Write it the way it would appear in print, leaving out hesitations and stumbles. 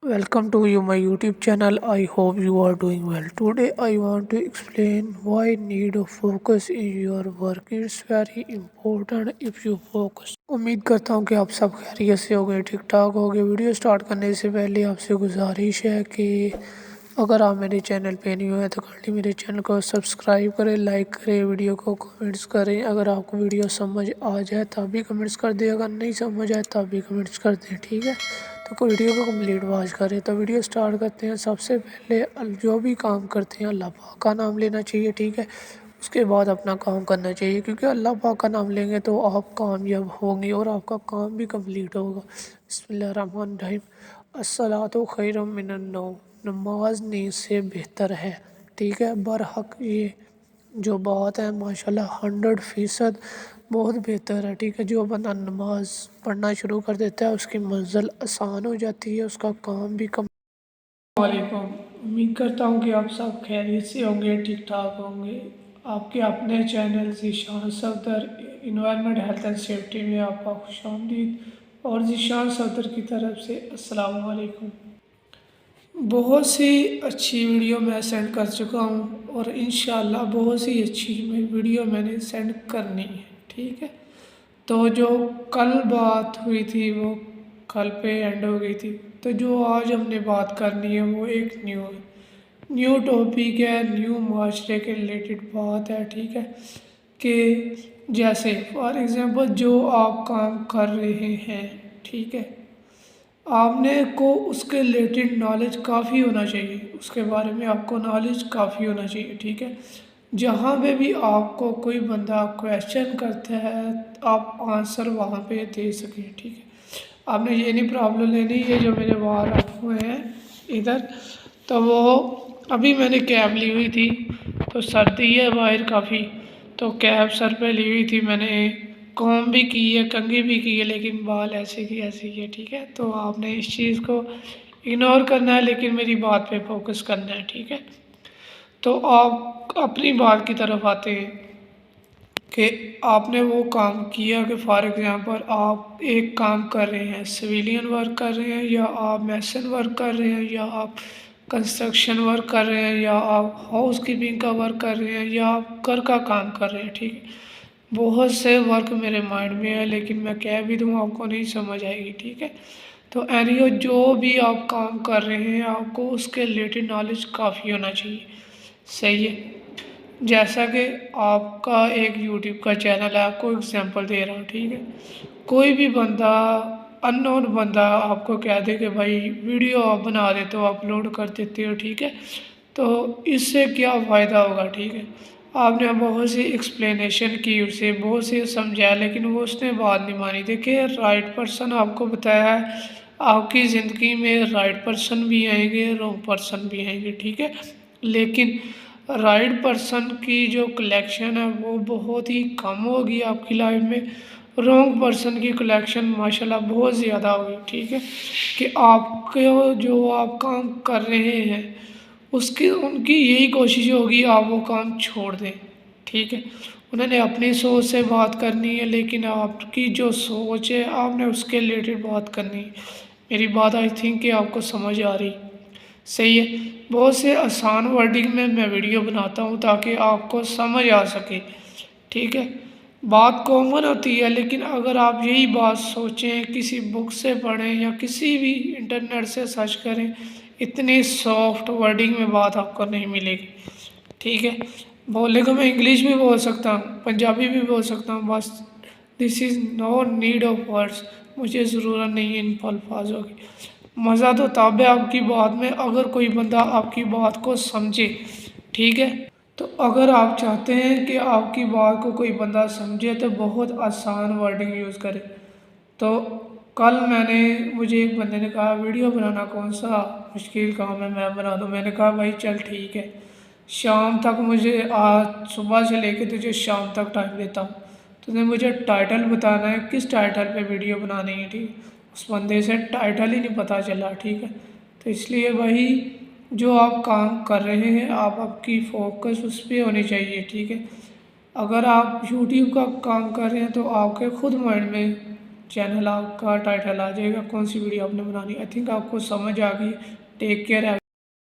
Welcome to you my YouTube channel. I hope you are doing well. Today I want to explain why need of focus in your work is very important if you focus. उम्मीद करता हूँ कि आप सब खैरियत से होंगे, ठीक ठाक होंगे। वीडियो स्टार्ट करने से पहले आपसे गुजारिश है कि अगर आप मेरे चैनल पे नहीं हुए तो काइंडली मेरे चैनल को सब्सक्राइब करें, लाइक करें, वीडियो को कमेंट्स करें। अगर आपको वीडियो समझ आ जाए तब भी कमेंट्स कर दें, अगर नहीं समझ आए तब भी कमेंट्स कर दें, ठीक है। तो वीडियो को कंप्लीट वॉच करें। तो वीडियो स्टार्ट करते हैं। सबसे पहले जो भी काम करते हैं अल्लाह पाक का नाम लेना चाहिए, ठीक है। उसके बाद अपना काम करना चाहिए, क्योंकि अल्लाह पाक का नाम लेंगे तो आप कामयाब होंगे और आपका काम भी कंप्लीट होगा। बिस्मिल्लाहिर्रहमानिर्रहीम। अस्सलातु खैरुम मिनन नौम। नमाज नींद से बेहतर है, ठीक है। बरहक ये जो बात है माशाल्लाह 100% बहुत बेहतर है, ठीक है। जो बंदा नमाज पढ़ना शुरू कर देता है उसकी मंजिल आसान हो जाती है, उसका काम भी कम। वालेकुम, उम्मीद करता हूँ कि आप सब खैरियत से होंगे, ठीक ठाक होंगे। आपके अपने channel Zeeshan Safdar environment health and safety में आपका खुशामदीद और ज़ीशान सफदर की तरफ से अस्सलाम वालेकुम। बहुत सी अच्छी वीडियो मैं सेंड कर चुका हूँ और इंशाल्लाह बहुत सी अच्छी वीडियो मैंने सेंड करनी है, ठीक है। तो जो कल बात हुई थी वो कल पे एंड हो गई थी। तो जो आज हमने बात करनी है वो एक न्यू टॉपिक है, न्यू माशरे के रिलेटेड बात है, ठीक है। कि जैसे फॉर एग्ज़ाम्पल जो आप काम कर रहे हैं, ठीक है, आपने को उसके रिलेटेड नॉलेज काफ़ी होना चाहिए, उसके बारे में आपको नॉलेज काफ़ी होना चाहिए, ठीक है। जहाँ पे भी आपको कोई बंदा क्वेश्चन करता है आप आंसर वहाँ पे दे सकें, ठीक है। आपने ये नहीं प्रॉब्लम लेनी है जो मेरे बाल हुए हैं इधर। तो वो अभी मैंने कैब ली हुई थी, तो सर्दी है बाहर काफ़ी, तो कैब सर पे ली हुई थी मैंने, कॉम भी की है, कंघी भी की है, लेकिन बाल ऐसे की ऐसे ही है, ठीक है। तो आपने इस चीज़ को इग्नोर करना है, लेकिन मेरी बात पे फोकस करना है, ठीक है। तो आप अपनी बात की तरफ आते हैं कि आपने वो काम किया कि फॉर एग्ज़ाम्पल आप एक काम कर रहे हैं, सिविलियन वर्क कर रहे हैं, या आप मैसन वर्क कर रहे हैं, या आप कंस्ट्रक्शन वर्क कर रहे हैं, या आप हाउस कीपिंग का वर्क कर रहे हैं, या आप घर का काम कर रहे हैं, ठीक है। बहुत से वर्क मेरे माइंड में है, लेकिन मैं कह भी दूँ आपको नहीं समझ आएगी, ठीक है। तो एनीवे जो भी आप काम कर रहे हैं आपको उसके रिलेटेड नॉलेज काफ़ी होना चाहिए, सही है। जैसा कि आपका एक यूट्यूब का चैनल है, आपको एग्जांपल दे रहा हूँ, ठीक है। कोई भी बंदा अननोन बंदा आपको कह दे कि भाई वीडियो आप बना देते हो, अपलोड कर देते हो, ठीक है। तो इससे क्या फ़ायदा होगा, ठीक है। आपने बहुत सी एक्सप्लेनेशन की उसे, बहुत सी समझाया, लेकिन वो उसने बात नहीं मानी। देखिए राइट पर्सन आपको बताया है, आपकी ज़िंदगी में राइट पर्सन भी आएंगे, रॉन्ग पर्सन भी आएंगे, ठीक है। लेकिन राइट पर्सन की जो कलेक्शन है वो बहुत ही कम होगी आपकी लाइफ में, रॉन्ग पर्सन की कलेक्शन माशाल्लाह बहुत ज़्यादा होगी, ठीक है। कि आपके जो आप काम कर रहे हैं उसकी उनकी यही कोशिश होगी आप वो काम छोड़ दें, ठीक है। उन्होंने अपनी सोच से बात करनी है, लेकिन आपकी जो सोच है आपने उसके रिलेटेड बात करनी है। मेरी बात आई थिंक कि आपको समझ आ रही, सही है। बहुत से आसान वर्डिंग में मैं वीडियो बनाता हूँ ताकि आपको समझ आ सके, ठीक है। बात कॉमन होती है, लेकिन अगर आप यही बात सोचें, किसी बुक से पढ़ें या किसी भी इंटरनेट से सर्च करें, इतनी सॉफ्ट वर्डिंग में बात आपको नहीं मिलेगी, ठीक है। बोलने को मैं इंग्लिश भी बोल सकता हूँ, पंजाबी भी बोल सकता हूँ, बस this is no need of words, मुझे ज़रूरत नहीं है इन अल्फाजों की। मज़ा तो तब है आपकी बात में अगर कोई बंदा आपकी बात को समझे, ठीक है। तो अगर आप चाहते हैं कि आपकी बात को कोई बंदा समझे तो बहुत आसान वर्डिंग यूज़ करें। तो कल मुझे एक बंदे ने कहा वीडियो बनाना कौन सा मुश्किल काम है, मैं बना दूँ। मैंने कहा भाई चल ठीक है, शाम तक मुझे आज सुबह से लेके तुझे शाम तक टाइम देता हूँ, तूने मुझे टाइटल बताना है किस टाइटल पे वीडियो बनानी है, ठीक है। उस बंदे से टाइटल ही नहीं पता चला, ठीक है। तो इसलिए भाई जो आप काम कर रहे हैं आपकी फोकस उस पर होनी चाहिए, ठीक है। अगर आप यूट्यूब का काम कर रहे हैं तो आपके खुद माइंड में چینل آپ کا ٹائٹل آ جائے گا کون سی ویڈیو آپ نے بنانی. آئی تھنک آپ کو سمجھ آ گئی. Take care.